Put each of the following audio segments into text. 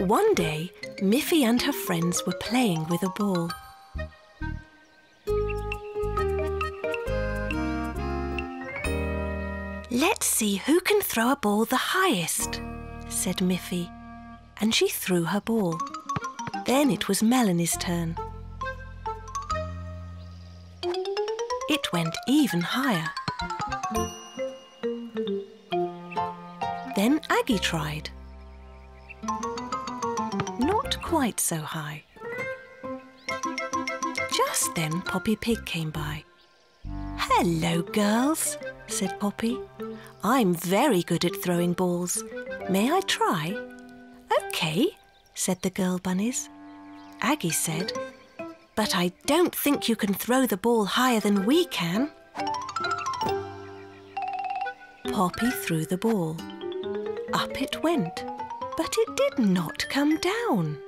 One day, Miffy and her friends were playing with a ball. "Let's see who can throw a ball the highest," said Miffy, and she threw her ball. Then it was Melanie's turn. It went even higher. Then Aggie tried. Not quite so high. Just then Poppy Pig came by. "Hello, girls," said Poppy. "I'm very good at throwing balls. May I try?" "OK," said the girl bunnies. Aggie said, "But I don't think you can throw the ball higher than we can." Poppy threw the ball. Up it went, but it did not come down.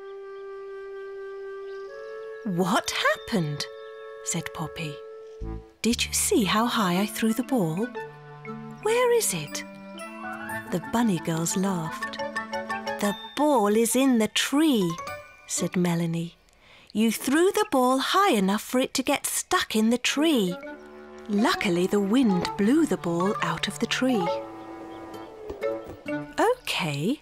"What happened?" said Poppy. "Did you see how high I threw the ball? Where is it?" The bunny girls laughed. "The ball is in the tree," said Melanie. "You threw the ball high enough for it to get stuck in the tree." Luckily, the wind blew the ball out of the tree. "OK,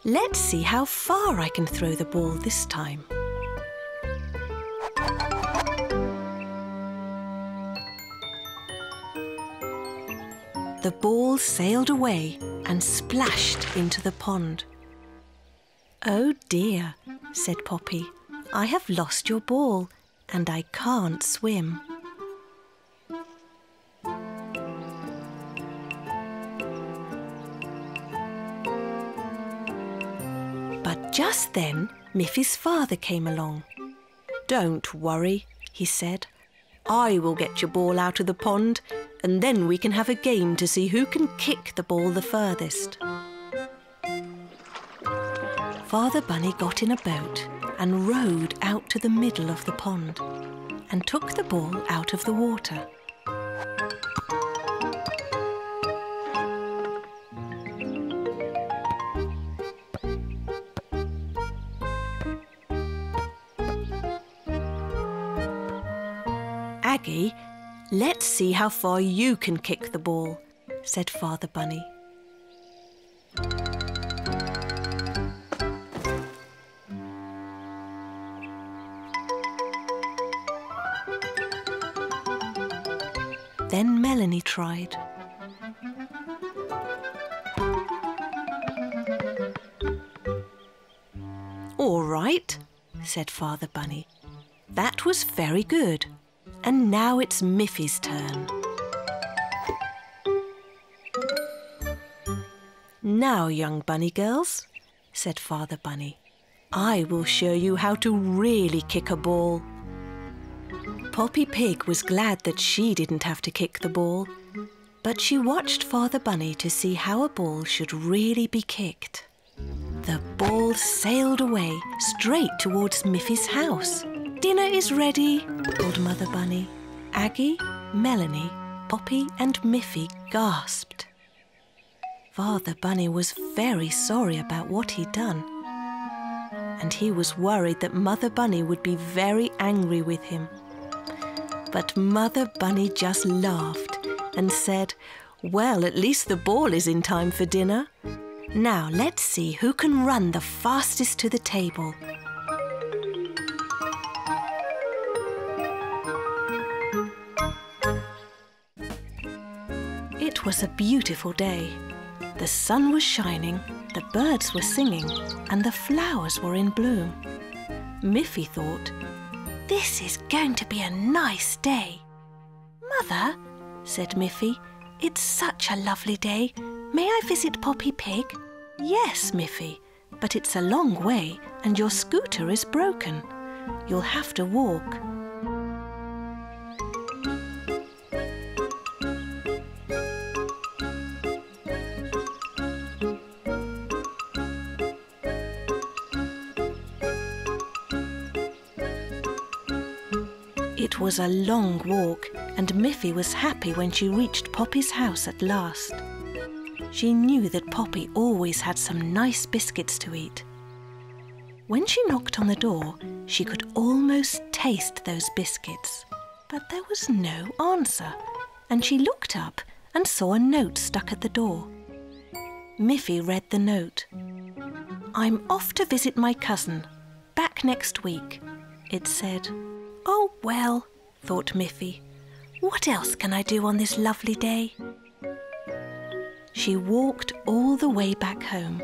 let's see how far I can throw the ball this time." The ball sailed away and splashed into the pond. "Oh dear," said Poppy. "I have lost your ball and I can't swim." But just then, Miffy's father came along. "Don't worry," he said. "I will get your ball out of the pond and then we can have a game to see who can kick the ball the furthest." Father Bunny got in a boat and rowed out to the middle of the pond and took the ball out of the water. "Aggie, let's see how far you can kick the ball," said Father Bunny. Then Melanie tried. "All right," said Father Bunny. "That was very good. And now it's Miffy's turn." "Now, young bunny girls," said Father Bunny, "I will show you how to really kick a ball." Poppy Pig was glad that she didn't have to kick the ball, but she watched Father Bunny to see how a ball should really be kicked. The ball sailed away straight towards Miffy's house. "Dinner is ready," called Mother Bunny. Aggie, Melanie, Poppy and Miffy gasped. Father Bunny was very sorry about what he'd done, and he was worried that Mother Bunny would be very angry with him. But Mother Bunny just laughed and said, "Well, at least the ball is in time for dinner. Now let's see who can run the fastest to the table." It was a beautiful day. The sun was shining, the birds were singing, and the flowers were in bloom. Miffy thought, "This is going to be a nice day." "Mother," said Miffy, "it's such a lovely day. May I visit Poppy Pig?" "Yes, Miffy, but it's a long way and your scooter is broken. You'll have to walk." It was a long walk, and Miffy was happy when she reached Poppy's house at last. She knew that Poppy always had some nice biscuits to eat, When she knocked on the door, she could almost taste those biscuits. But there was no answer, and she looked up and saw a note stuck at the door. Miffy read the note. "I'm off to visit my cousin. Back next week," it said. "Oh, well," thought Miffy. "What else can I do on this lovely day?" She walked all the way back home.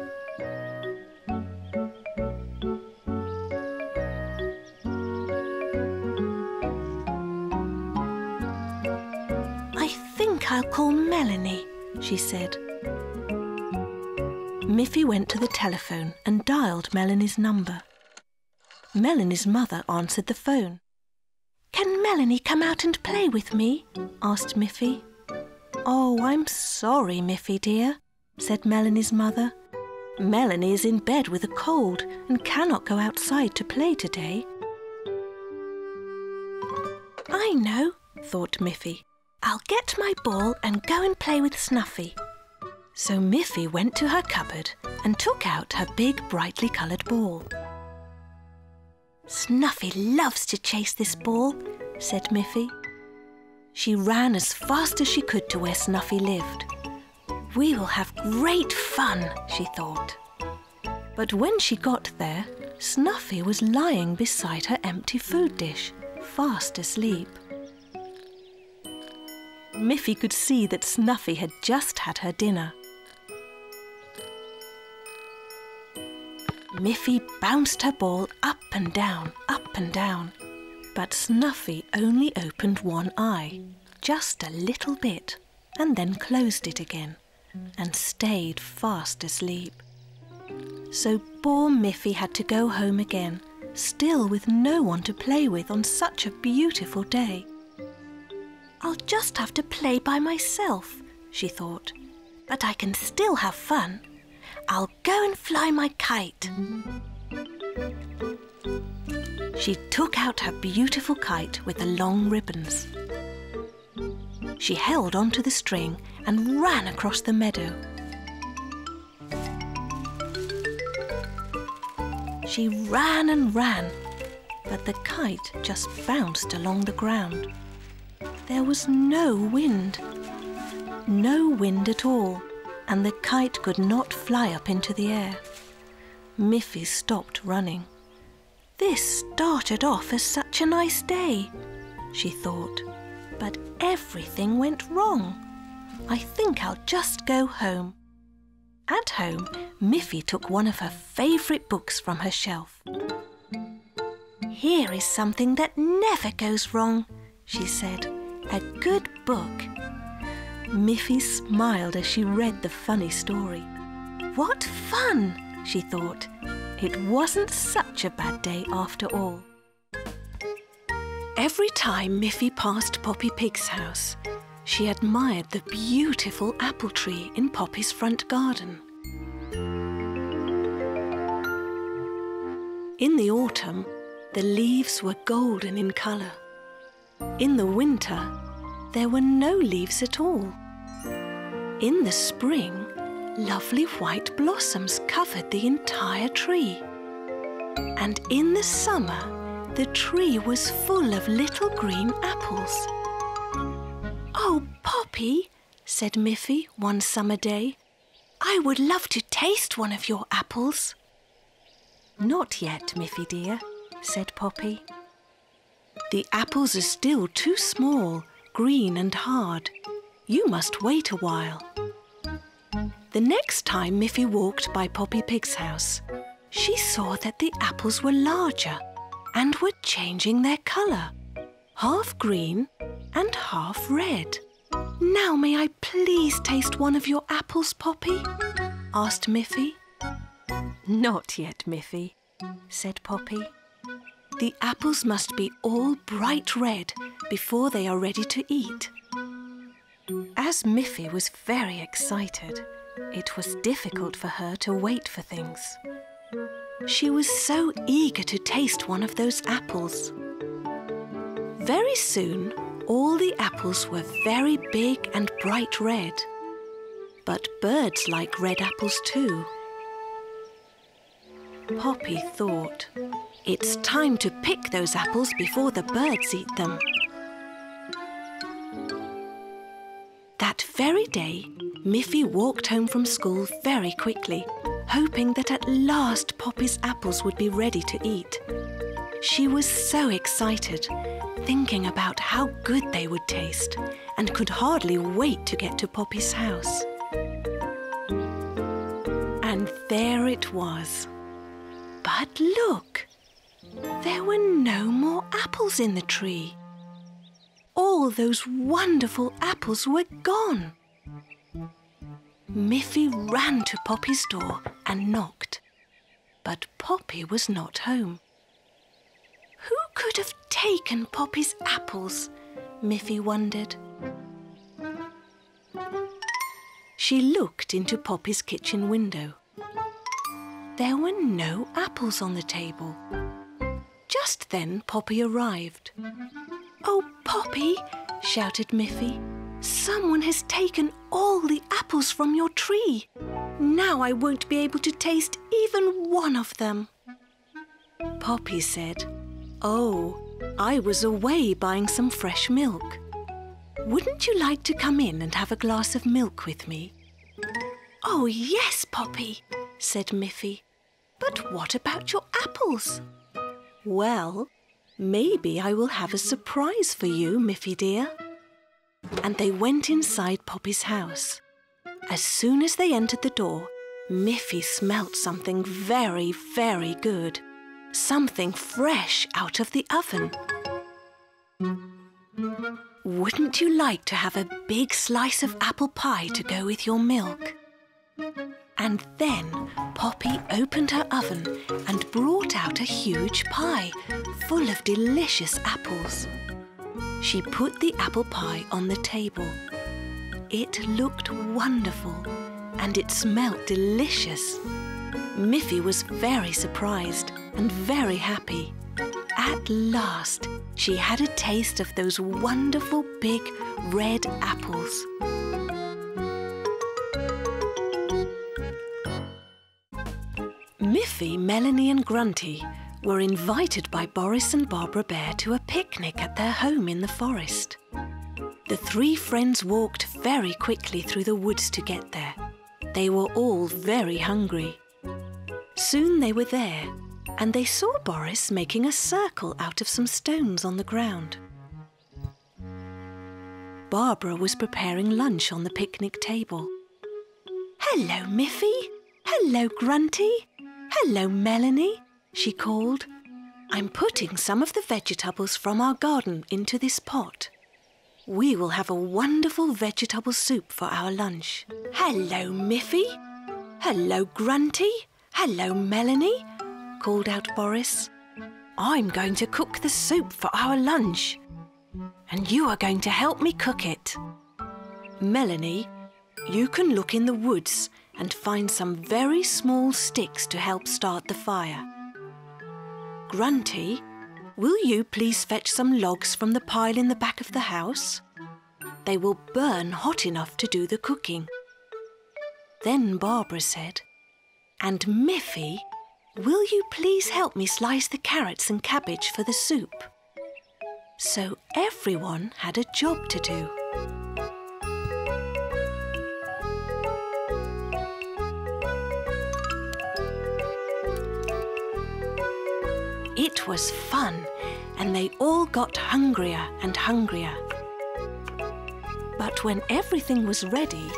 "I think I'll call Melanie," she said. Miffy went to the telephone and dialed Melanie's number. Melanie's mother answered the phone. "Can Melanie come out and play with me?" asked Miffy. "Oh, I'm sorry, Miffy dear," said Melanie's mother. "Melanie is in bed with a cold and cannot go outside to play today." "I know," thought Miffy. "I'll get my ball and go and play with Snuffy." So Miffy went to her cupboard and took out her big brightly coloured ball. "Snuffy loves to chase this ball," said Miffy. She ran as fast as she could to where Snuffy lived. "We will have great fun," she thought. But when she got there, Snuffy was lying beside her empty food dish, fast asleep. Miffy could see that Snuffy had just had her dinner. Miffy bounced her ball up and down, but Snuffy only opened one eye, just a little bit, and then closed it again, and stayed fast asleep. So poor Miffy had to go home again, still with no one to play with on such a beautiful day. "I'll just have to play by myself," she thought, "but I can still have fun. I'll go and fly my kite." She took out her beautiful kite with the long ribbons. She held onto the string and ran across the meadow. She ran and ran, but the kite just bounced along the ground. There was no wind at all, and the kite could not fly up into the air. Miffy stopped running. "This started off as such a nice day," she thought, "but everything went wrong. I think I'll just go home." At home, Miffy took one of her favourite books from her shelf. "Here is something that never goes wrong," she said. "A good book." Miffy smiled as she read the funny story. "What fun!" she thought. It wasn't such a bad day after all. Every time Miffy passed Poppy Pig's house, she admired the beautiful apple tree in Poppy's front garden. In the autumn, the leaves were golden in colour. In the winter, there were no leaves at all. In the spring, lovely white blossoms covered the entire tree. And in the summer, the tree was full of little green apples. "Oh, Poppy," said Miffy one summer day, "I would love to taste one of your apples." "Not yet, Miffy dear," said Poppy. "The apples are still too small, green and hard. You must wait a while." The next time Miffy walked by Poppy Pig's house, she saw that the apples were larger and were changing their colour, half green and half red. "Now may I please taste one of your apples, Poppy?" asked Miffy. "Not yet, Miffy," said Poppy. "The apples must be all bright red before they are ready to eat." As Miffy was very excited, it was difficult for her to wait for things. She was so eager to taste one of those apples. Very soon, all the apples were very big and bright red. But birds like red apples too. Poppy thought, "It's time to pick those apples before the birds eat them." That very day, Miffy walked home from school very quickly, hoping that at last Poppy's apples would be ready to eat. She was so excited, thinking about how good they would taste, and could hardly wait to get to Poppy's house. And there it was. But look! There were no more apples in the tree. All those wonderful apples were gone. Miffy ran to Poppy's door and knocked. But Poppy was not home. Who could have taken Poppy's apples? Miffy wondered. She looked into Poppy's kitchen window. There were no apples on the table. Just then Poppy arrived. "Oh, Poppy," shouted Miffy, "someone has taken all the apples from your tree. Now I won't be able to taste even one of them." Poppy said, "Oh, I was away buying some fresh milk. Wouldn't you like to come in and have a glass of milk with me?" "Oh, yes, Poppy," said Miffy. "But what about your apples?" "Well, maybe I will have a surprise for you, Miffy dear." And they went inside Poppy's house. As soon as they entered the door, Miffy smelt something very, very good. Something fresh out of the oven. "Wouldn't you like to have a big slice of apple pie to go with your milk?" And then Poppy opened her oven and brought out a huge pie full of delicious apples. She put the apple pie on the table. It looked wonderful and it smelt delicious. Miffy was very surprised and very happy. At last, she had a taste of those wonderful big red apples. Miffy, Melanie and Grunty were invited by Boris and Barbara Bear to a picnic at their home in the forest. The three friends walked very quickly through the woods to get there. They were all very hungry. Soon they were there, and they saw Boris making a circle out of some stones on the ground. Barbara was preparing lunch on the picnic table. "Hello, Miffy. Hello, Grunty. Hello, Melanie," she called. "I'm putting some of the vegetables from our garden into this pot. We will have a wonderful vegetable soup for our lunch." "Hello, Miffy. Hello, Grunty. Hello, Melanie," called out Boris. "I'm going to cook the soup for our lunch, and you are going to help me cook it. Melanie, you can look in the woods and find some very small sticks to help start the fire. Grunty, will you please fetch some logs from the pile in the back of the house? They will burn hot enough to do the cooking." Then Barbara said, "And Miffy, will you please help me slice the carrots and cabbage for the soup?" So everyone had a job to do. It was fun, and they all got hungrier and hungrier. But when everything was ready,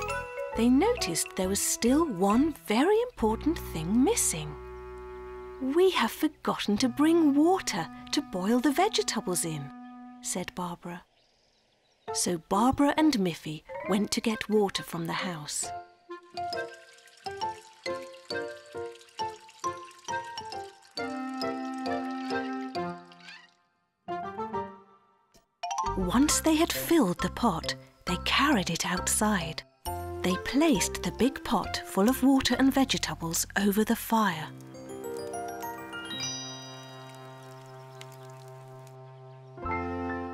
they noticed there was still one very important thing missing. "We have forgotten to bring water to boil the vegetables in," said Barbara. So Barbara and Miffy went to get water from the house. Once they had filled the pot, they carried it outside. They placed the big pot full of water and vegetables over the fire.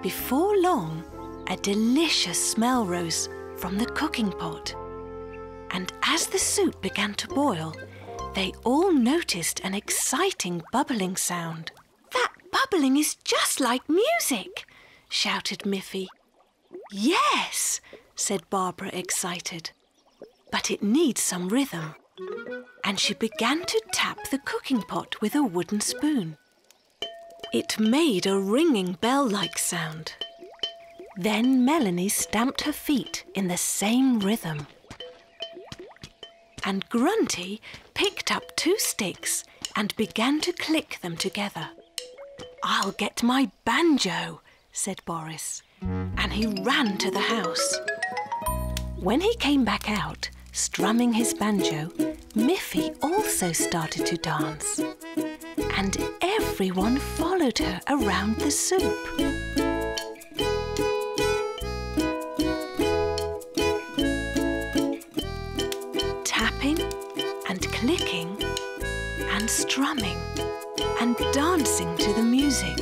Before long, a delicious smell rose from the cooking pot. And as the soup began to boil, They all noticed an exciting bubbling sound. "That bubbling is just like music!" shouted Miffy. "Yes," said Barbara, excited. "But it needs some rhythm." And she began to tap the cooking pot with a wooden spoon. It made a ringing bell-like sound. Then Melanie stamped her feet in the same rhythm. And Grunty picked up 2 sticks and began to click them together. "I'll get my banjo," said Boris, and he ran to the house. When he came back out, strumming his banjo, Miffy also started to dance. And everyone followed her around the soup. Tapping and clicking and strumming and dancing to the music.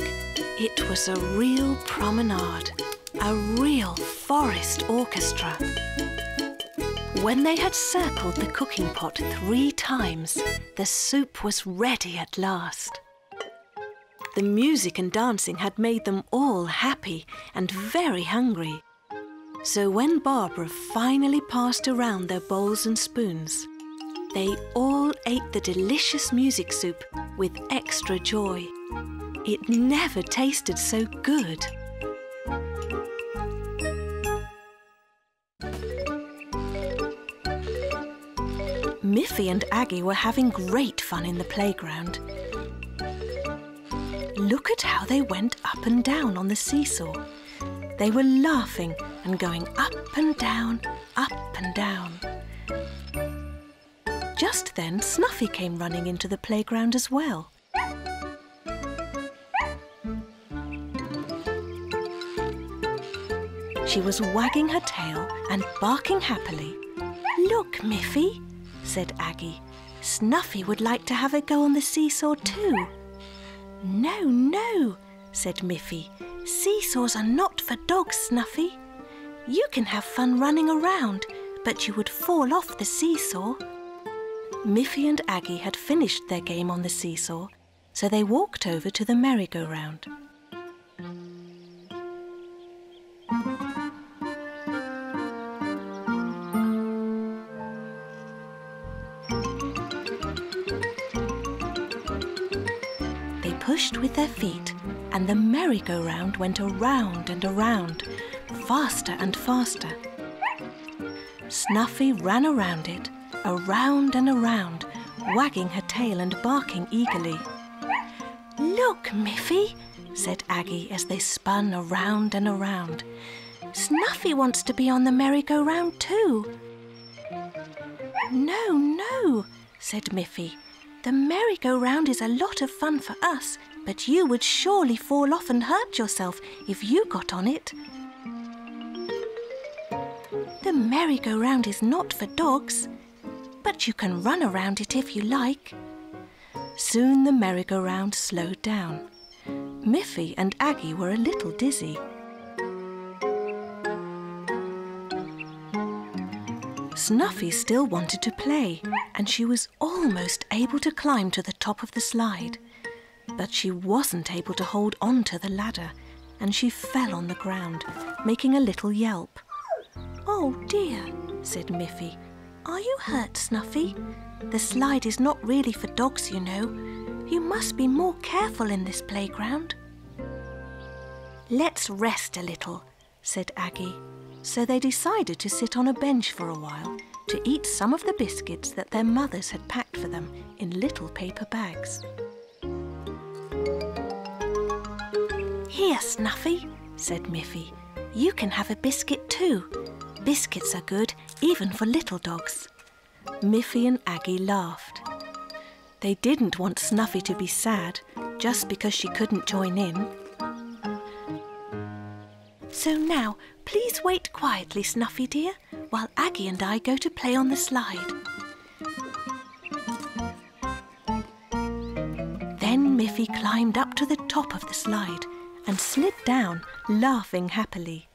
It was a real promenade, a real forest orchestra. When they had circled the cooking pot 3 times, the soup was ready at last. The music and dancing had made them all happy and very hungry. So when Barbara finally passed around their bowls and spoons, they all ate the delicious music soup with extra joy. It never tasted so good. Miffy and Aggie were having great fun in the playground. Look at how they went up and down on the seesaw. They were laughing and going up and down, up and down. Just then, Snuffy came running into the playground as well. She was wagging her tail and barking happily. "Look, Miffy," said Aggie. "Snuffy would like to have a go on the seesaw too." "No, no," said Miffy. "Seesaws are not for dogs, Snuffy. You can have fun running around, but you would fall off the seesaw." Miffy and Aggie had finished their game on the seesaw, so they walked over to the merry-go-round. They pushed with their feet, and the merry-go-round went around and around, faster and faster. Snuffy ran around it, around and around, wagging her tail and barking eagerly. "Look, Miffy," said Aggie as they spun around and around. "Snuffy wants to be on the merry-go-round too." "No, no," said Miffy. "The merry-go-round is a lot of fun for us, but you would surely fall off and hurt yourself if you got on it." "The merry-go-round is not for dogs, but you can run around it if you like." Soon the merry-go-round slowed down. Miffy and Aggie were a little dizzy. Snuffy still wanted to play, and she was almost able to climb to the top of the slide. But she wasn't able to hold on to the ladder, and she fell on the ground, making a little yelp. "Oh dear," said Miffy. "Are you hurt, Snuffy? The slide is not really for dogs, you know. You must be more careful in this playground." "Let's rest a little," said Aggie. So they decided to sit on a bench for a while to eat some of the biscuits that their mothers had packed for them in little paper bags. "Here, Snuffy," said Miffy. "You can have a biscuit too. Biscuits are good, even for little dogs." Miffy and Aggie laughed. They didn't want Snuffy to be sad just because she couldn't join in. "So now, please wait quietly, Snuffy dear, while Aggie and I go to play on the slide." Then Miffy climbed up to the top of the slide and slid down, laughing happily.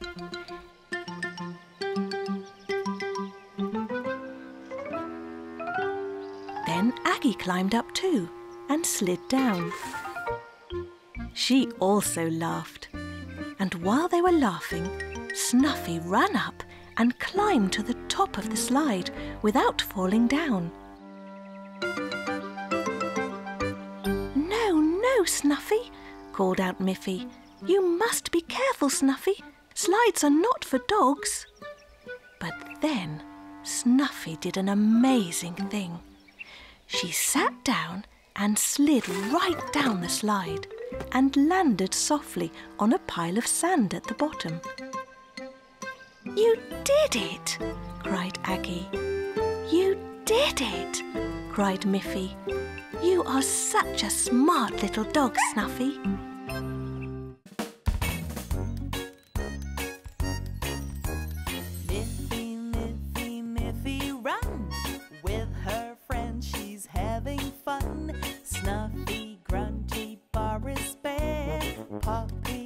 Then Aggie Aggie climbed up too and slid down. She also laughed, and while they were laughing, Snuffy ran up and climbed to the top of the slide without falling down. "No, no, Snuffy," called out Miffy. "You must be careful, Snuffy. Slides are not for dogs." But then Snuffy did an amazing thing. She sat down and slid right down the slide and landed softly on a pile of sand at the bottom. "You did it!" cried Aggie. "You did it!" cried Miffy. "You are such a smart little dog, Snuffy." Miffy, Miffy, Miffy, run! With her friends she's having fun. Snuffy, Grunty, Boris Bear, Poppy